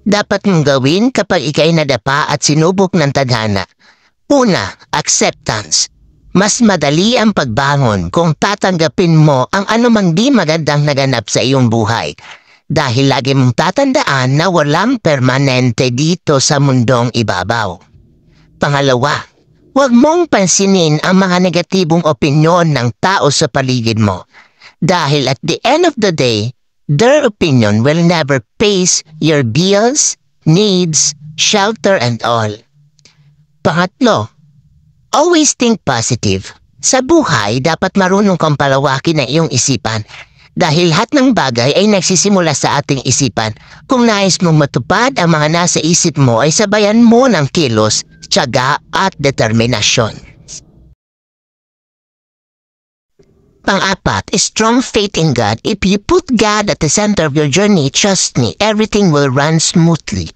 dapat mong gawin kapag ikay nadapa at sinubok ng tadhana? Una, acceptance. Mas madali ang pagbangon kung tatanggapin mo ang anumang di magandang naganap sa iyong buhay. Dahil lagi mong tatandaan na walang permanente dito sa mundong ibabaw. Pangalawa, huwag mong pansinin ang mga negatibong opinyon ng tao sa paligid mo. Dahil at the end of the day, their opinion will never face your bills, needs, shelter and all. Pangatlo, always think positive. Sa buhay, dapat marunong kang palawakin ang iyong isipan. Dahil lahat ng bagay ay nagsisimula sa ating isipan. Kung nais mong matupad ang mga nasa isip mo ay sabayan mo ng kilos, tiyaga at determinasyon. Pang-apat, strong faith in God. If you put God at the center of your journey, trust me, everything will run smoothly.